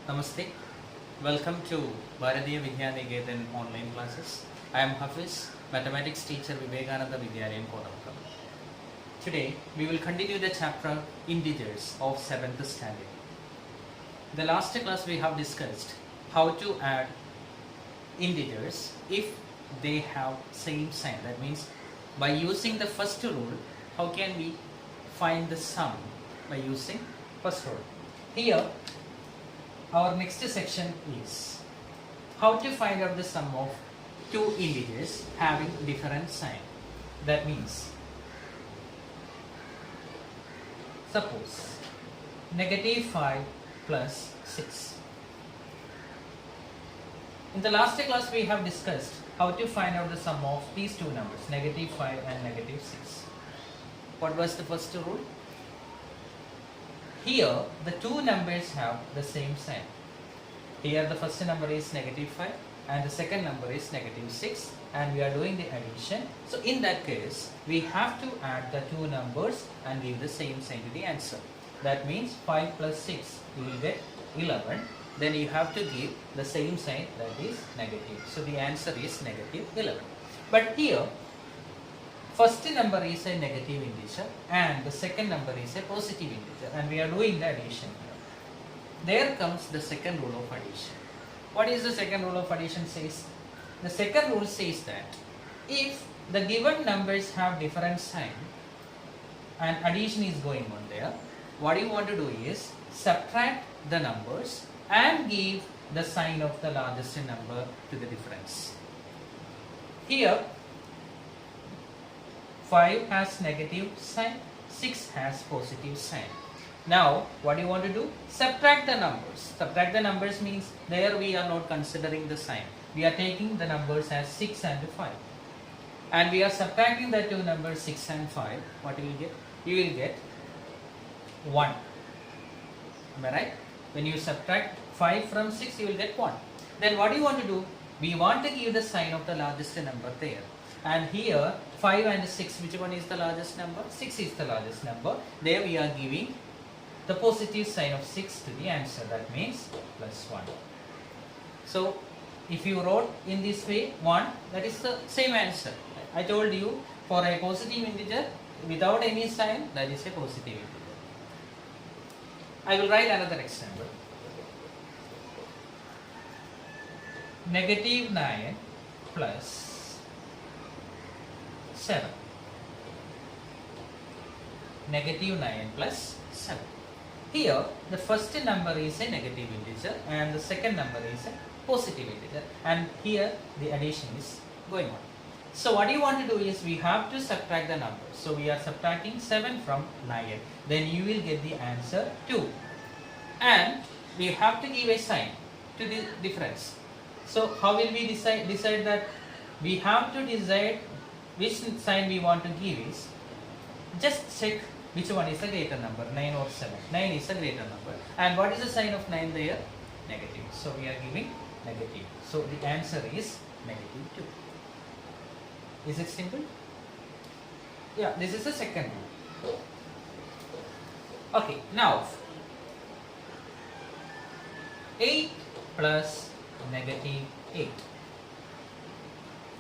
Namaste. Welcome to Bharatiya Vidyaniketan online classes. I am Hafiz, mathematics teacher Vivekananda Vidyalaya Kodamkam. Today we will continue the chapter integers of 7th standard. The last class we have discussed how to add integers if they have same sign. That means by using the first rule, how can we find the sum by using first rule? Here our next section is how to find out the sum of two integers having different sign. That means, suppose negative 5 plus 6. In the last class we have discussed how to find out the sum of these two numbers, negative 5 and negative 6. What was the first rule? Here the two numbers have the same sign. Here the first number is negative 5 and the second number is negative 6, and we are doing the addition. So in that case we have to add the two numbers and give the same sign to the answer. That means 5 plus 6 you will get 11. Then you have to give the same sign, that is negative. So the answer is negative 11. But here first number is a negative integer and the second number is a positive integer, and we are doing the addition. There comes the second rule of addition. What is the second rule of addition says? The second rule says that if the given numbers have different sign and addition is going on there, what you want to do is subtract the numbers and give the sign of the largest number to the difference. Here 5 has negative sign, 6 has positive sign. Now what do you want to do? Subtract the numbers. Subtract the numbers means there we are not considering the sign. We are taking the numbers as 6 and 5. And we are subtracting the two numbers 6 and 5. What you will get? You will get 1. Am I right? When you subtract 5 from 6, you will get 1. Then what do you want to do? We want to give the sign of the largest number there. And here 5 and 6, which one is the largest number? 6 is the largest number. There we are giving the positive sign of 6 to the answer. That means plus 1. So if you wrote in this way 1, that is the same answer. I told you for a positive integer without any sign, that is a positive integer. I will write another example. Negative 9 plus 7. Negative 9 plus 7. Here the first number is a negative integer and the second number is a positive integer, and here the addition is going on. So what you want to do is we have to subtract the numbers. So we are subtracting 7 from 9. Then you will get the answer 2. And we have to give a sign to the difference. So how will we decide that? We have to decide which sign we want to give is, just check which one is the greater number, 9 or 7. 9 is the greater number. And what is the sign of 9 there? Negative. So we are giving negative. So the answer is negative 2. Is it simple? Yeah, this is the second rule. Okay, now 8 plus negative 8.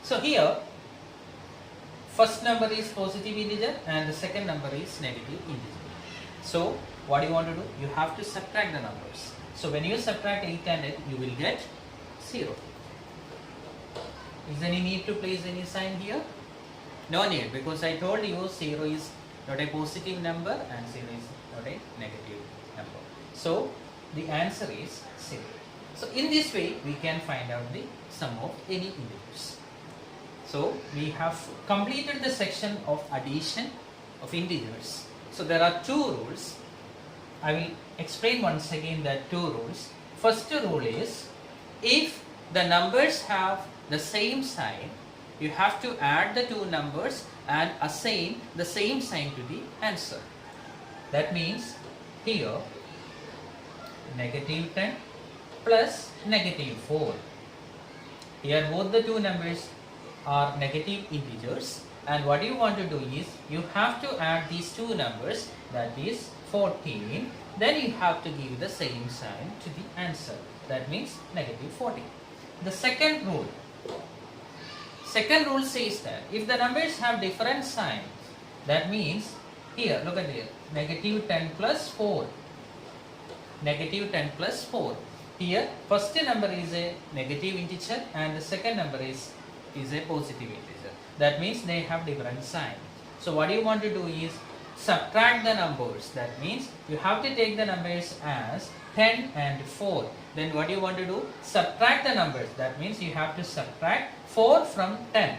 So here first number is positive integer and the second number is negative integer. So what do you want to do? You have to subtract the numbers. So when you subtract 8 and 8, you will get 0. Is there any need to place any sign here? No need, because I told you 0 is not a positive number and 0 is not a negative number. So the answer is 0. So in this way we can find out the sum of any integers. So we have completed the section of addition of integers. So there are two rules. I will explain once again the two rules. First rule is, if the numbers have the same sign, you have to add the two numbers and assign the same sign to the answer. That means here negative 10 plus negative 4. Here both the two numbers are negative integers, and what you want to do is you have to add these two numbers, that is 14, then you have to give the same sign to the answer. That means negative 14. The second rule says that if the numbers have different signs, that means here, look at here, negative 10 plus 4. Negative 10 plus 4. Here, first number is a negative integer and the second number is a positive integer. That means they have different signs. So what you want to do is subtract the numbers. That means you have to take the numbers as 10 and 4. Then what you want to do? Subtract the numbers. That means you have to subtract 4 from 10.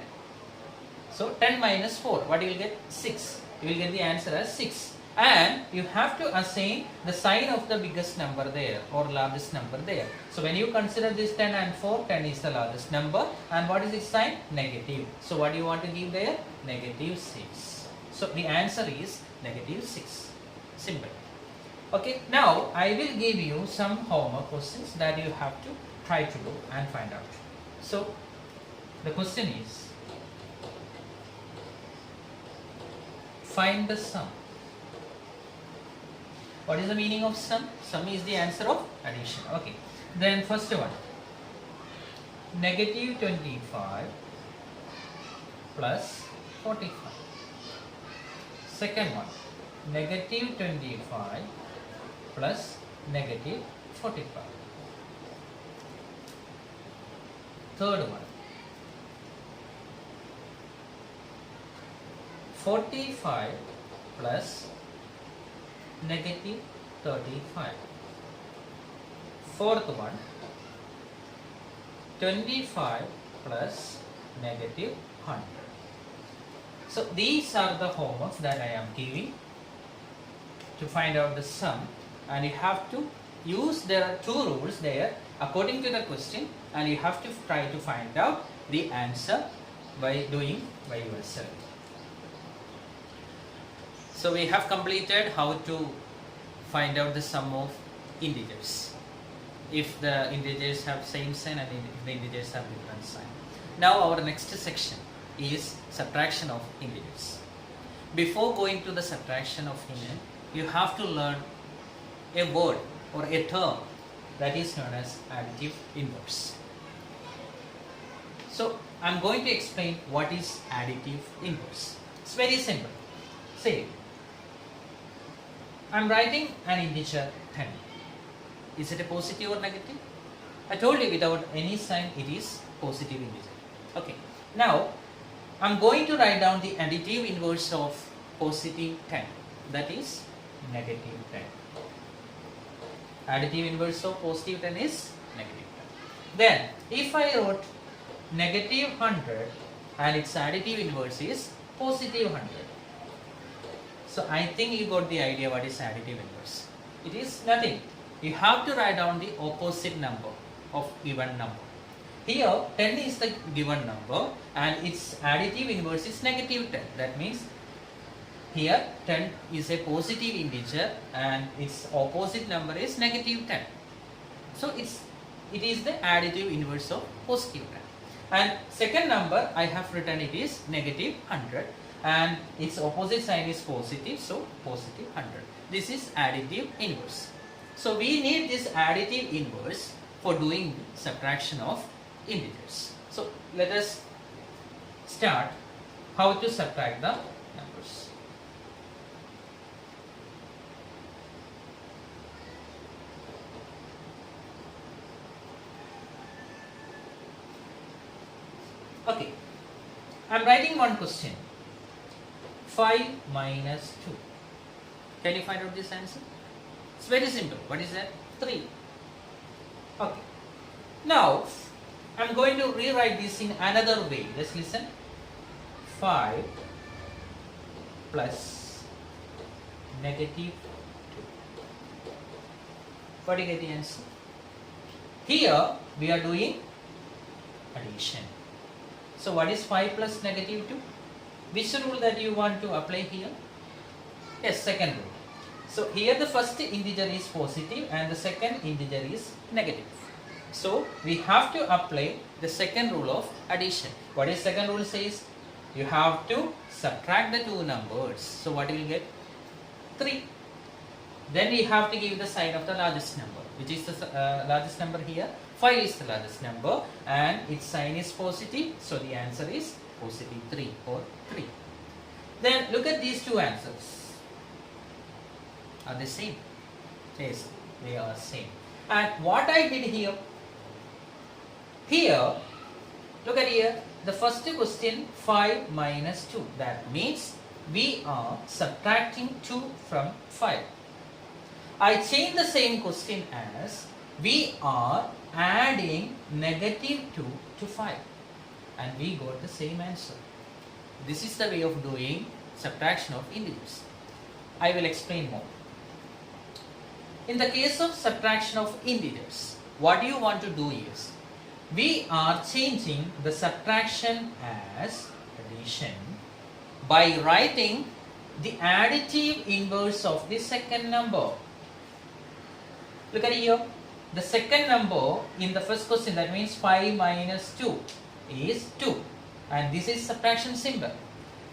So 10 minus 4, what you will get? 6. You will get the answer as 6. And you have to assign the sign of the biggest number there or largest number there. So when you consider this 10 and 4, 10 is the largest number. And what is its sign? Negative. So what do you want to give there? Negative 6. So the answer is negative 6. Simple. Okay, now I will give you some homework questions that you have to try to do and find out. So the question is, find the sum. What is the meaning of sum? Sum is the answer of addition. Okay. Then first one, negative 25 plus 45. Second one, negative 25 plus negative 45. Third one, 45 plus negative 35. Fourth one, 25 plus negative 100. So these are the homeworks that I am giving to find out the sum, and you have to use, there are two rules there according to the question, and you have to try to find out the answer by doing by yourself. So we have completed how to find out the sum of integers, if the integers have same sign and if the integers have different sign. Now our next section is subtraction of integers. Before going to the subtraction of integers, you have to learn a word or a term that is known as additive inverse. So I am going to explain what is additive inverse. It's very simple. Say, I am writing an integer 10. Is it a positive or negative? I told you without any sign it is positive integer. Okay. Now I am going to write down the additive inverse of positive 10. That is negative 10. Additive inverse of positive 10 is negative 10. Then if I wrote negative 100 and its additive inverse is positive 100. So I think you got the idea what is additive inverse. It is nothing. You have to write down the opposite number of given number. Here 10 is the given number and its additive inverse is negative 10. That means here 10 is a positive integer and its opposite number is negative 10. So it is the additive inverse of positive 10. And second number I have written it is negative 100. And its opposite sign is positive, so positive 100. This is additive inverse. So we need this additive inverse for doing subtraction of integers. So let us start how to subtract the numbers. Okay, I am writing one question. 5 minus 2. Can you find out this answer? It's very simple. What is that? 3. Okay. Now, I am going to rewrite this in another way. Just listen. 5 plus negative 2. What do you get the answer? Here, we are doing addition. So, what is 5 plus negative 2? Which rule that you want to apply here? Yes, second rule. So here the first integer is positive and the second integer is negative. So we have to apply the second rule of addition. What is second rule says? You have to subtract the two numbers. So what will you get? 3. then we have to give the sign of the largest number. Which is the largest number here? 5 is the largest number and its sign is positive. So the answer is positive 3 or 3. Then look at these two answers. Are they same? Yes, they are same. And what I did here, look at here, the first question 5 minus 2. That means we are subtracting 2 from 5. I change the same question as we are adding negative 2 to 5 and we got the same answer. This is the way of doing subtraction of integers. I will explain more. In the case of subtraction of integers, what you want to do is, we are changing the subtraction as addition by writing the additive inverse of the second number. Look at here, the second number in the first question, that means 5 minus 2 is 2 and this is subtraction symbol.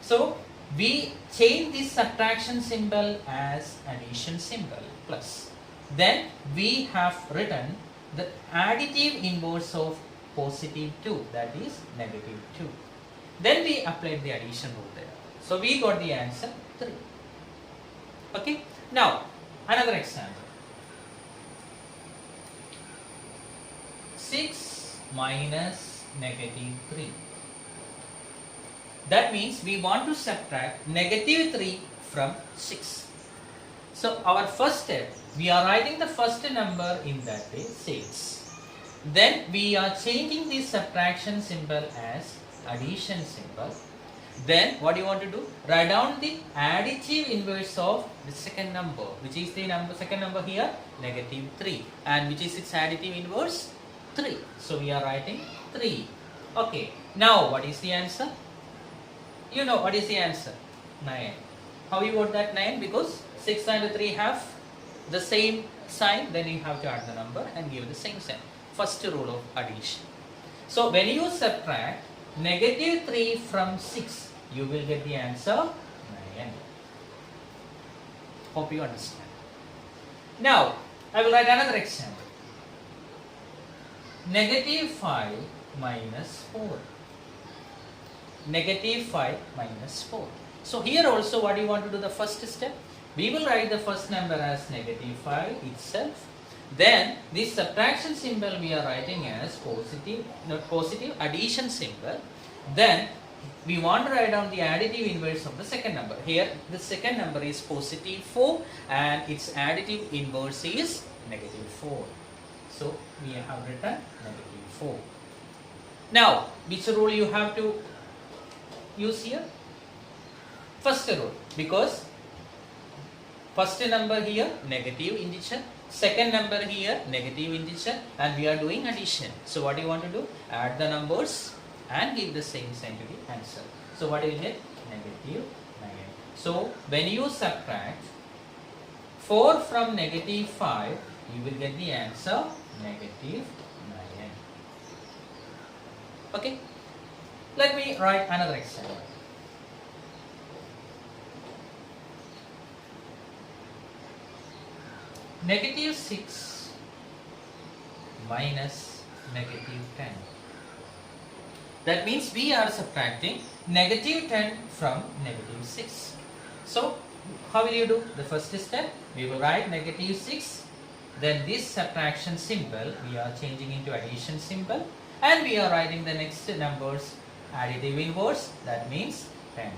So we change this subtraction symbol as addition symbol plus. Then we have written the additive inverse of positive 2, that is negative 2. Then we applied the addition rule there. So we got the answer 3. Okay. Now another example. 6 minus negative 3. That means we want to subtract negative 3 from 6. So our first step, we are writing the first number in that way, 6. Then we are changing the subtraction symbol as addition symbol. Then what do you want to do? Write down the additive inverse of the second number, which is the second number here, negative 3. And which is its additive inverse? 3. So we are writing 3. Okay. Now what is the answer? You know what is the answer? 9. How you got that 9? Because 6 and 3 have the same sign, then you have to add the number and give the same sign. First rule of addition. So when you subtract negative 3 from 6, you will get the answer 9. Hope you understand. Now I will write another example. Negative 5 minus 4. Negative 5 minus 4. So here also what do you want to do the first step? We will write the first number as negative 5 itself. Then this subtraction symbol we are writing as positive addition symbol. Then we want to write down the additive inverse of the second number. Here the second number is positive 4 and its additive inverse is negative 4. So we have written negative 4. Now which rule you have to use here? First rule, because first number here negative integer, second number here negative integer, and we are doing addition. So what do you want to do? Add the numbers and give the same sign to the answer. So what do you get? Negative 9. So when you subtract 4 from negative 5, you will get the answer negative 9. Okay. Let me write another example. Negative 6 minus negative 10. That means we are subtracting negative 10 from negative 6. So how will you do? The first step, we will write negative 6. Then this subtraction symbol we are changing into addition symbol, and we are writing the next numbers additive inverse, that means 10.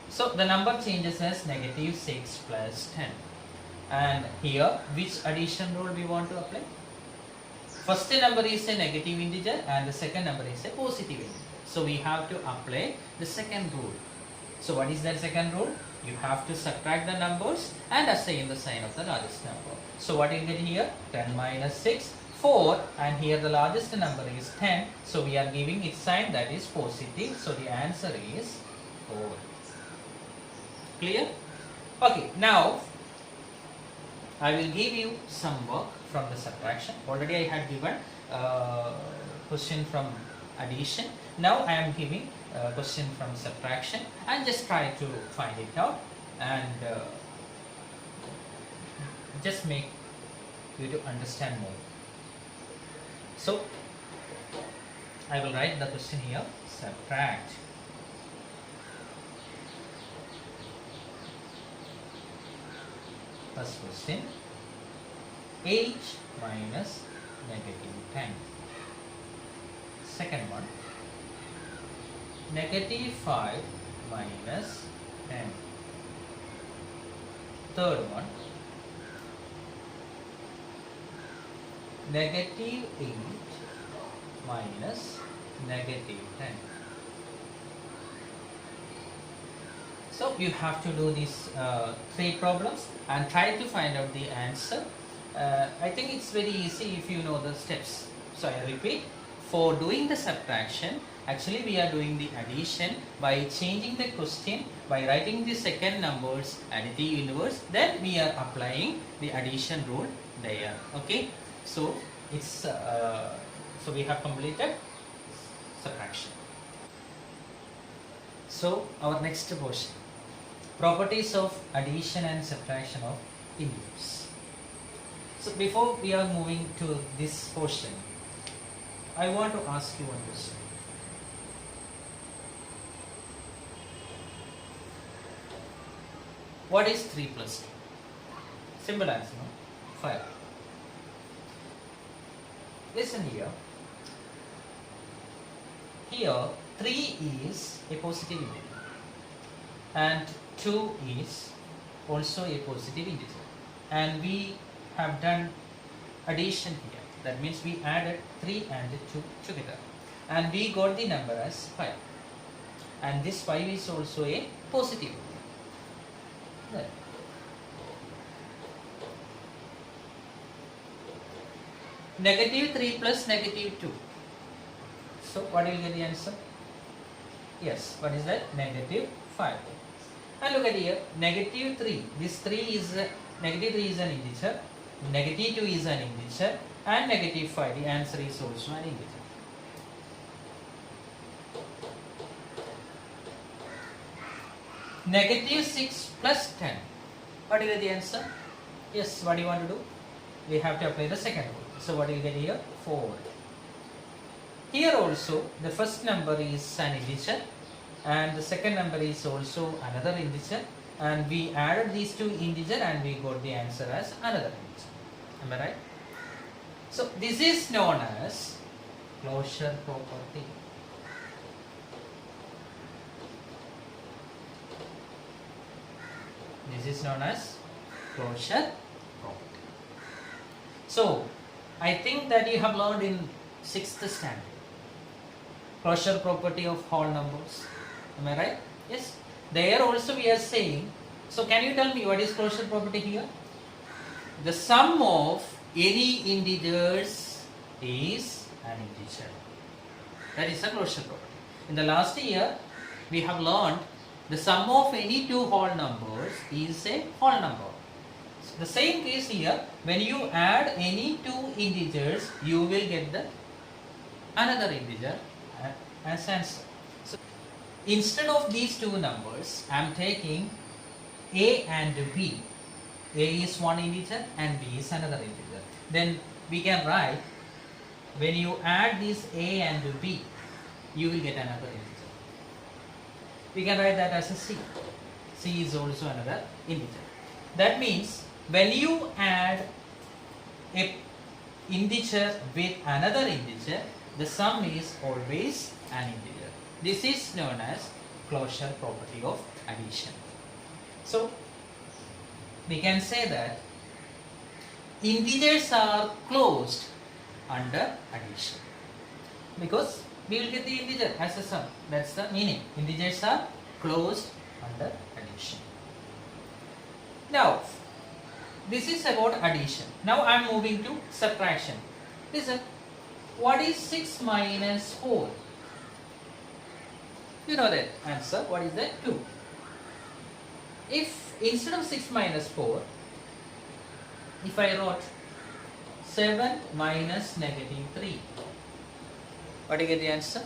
So the number changes as negative 6 plus 10. And here which addition rule we want to apply? First number is a negative integer and the second number is a positive integer. So we have to apply the second rule. So what is that second rule? You have to subtract the numbers and assign the sign of the largest number. So what you get here? 10 minus 6, 4, and here the largest number is 10. So we are giving its sign, that is positive. So the answer is 4. Clear? Okay, now I will give you some work from the subtraction. Already I had given question from addition. Now I am giving question from subtraction, and just try to find it out and just make you to understand more. So I will write the question here. Subtract first question, 8 minus negative 10. Second one, negative 5 minus 10. Third one, negative 8 minus negative 10. So you have to do these three problems and try to find out the answer. I think it's very easy if you know the steps. So I repeat, for doing the subtraction, actually we are doing the addition by changing the question, by writing the second numbers additive inverse, then we are applying the addition rule there. Okay, so it's so we have completed subtraction. So our next portion, properties of addition and subtraction of integers. So before we are moving to this portion, I want to ask you one question. What is 3 plus 2? Simple answer, no? 5. Listen here. Here 3 is a positive integer and 2 is also a positive integer, and we have done addition here. That means we added 3 and 2 together and we got the number as 5, and this 5 is also a positive integer. There. Negative 3 plus negative 2. So what will you get the answer? Yes, what is that? Negative 5. And look at here, negative 3. This 3 is negative 3 is an integer, negative 2 is an integer, and negative 5. The answer is also an integer. Negative 6 plus 10. What will you get the answer? Yes, what do you want to do? We have to apply the second rule. So what do you get here? 4. Here also the first number is an integer and the second number is also another integer, and we added these two integers and we got the answer as another integer. Am I right? So this is known as closure property. This is known as closure property. So I think that you have learned in 6th standard closure property of whole numbers. Am I right? Yes. There also we are saying. So can you tell me what is closure property here? The sum of any integers is an integer. That is a closure property. In the last year we have learned the sum of any two whole numbers is a whole number. So the same case here, when you add any two integers, you will get the another integer as answer. So instead of these two numbers, I am taking a and b. A is one integer and b is another integer. Then we can write, when you add this a and b, you will get another integer. We can write that as a c. C is also another integer. That means when you add a integer with another integer, the sum is always an integer. This is known as closure property of addition. So we can say that integers are closed under addition because we will get the integer as a sum. That's the meaning. Integers are closed under addition. Now this is about addition. Now I am moving to subtraction. Listen, what is 6 minus 4? You know that answer. What is that? 2. If instead of 6 minus 4, if I wrote 7 minus negative 3, what do you get the answer?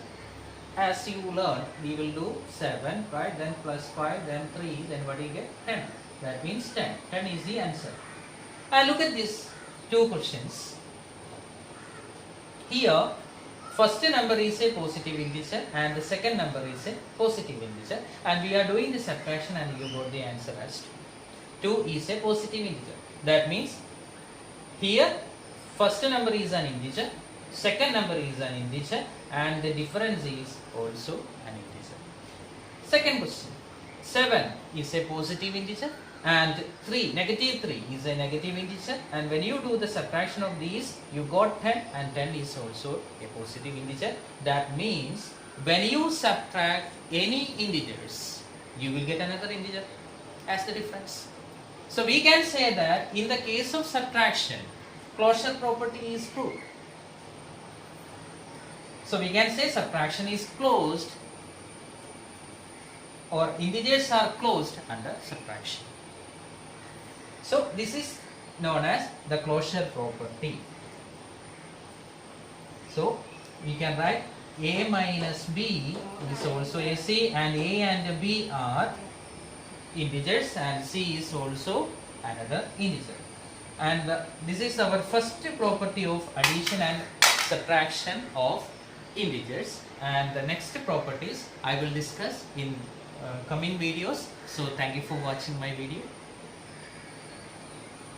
As you learn, we will do 7, right? Then plus 5, then 3, then what do you get? 10. That means 10. 10 is the answer. And look at these two questions. Here, first number is a positive integer and the second number is a positive integer, and we are doing the subtraction and you got the answer as 2 is a positive integer. That means here first number is an integer, second number is an integer, and the difference is also an integer. Second question, 7 is a positive integer and negative 3 is a negative integer, and when you do the subtraction of these you got 10 and 10 is also a positive integer. That means when you subtract any integers you will get another integer as the difference. So we can say that in the case of subtraction, closure property is proved. So we can say subtraction is closed, or integers are closed under subtraction. So this is known as the closure property. So we can write a minus b is also a c, and a and b are integers and c is also another integer. And this is our first property of addition and subtraction of integers, and the next properties I will discuss in coming videos. So thank you for watching my video.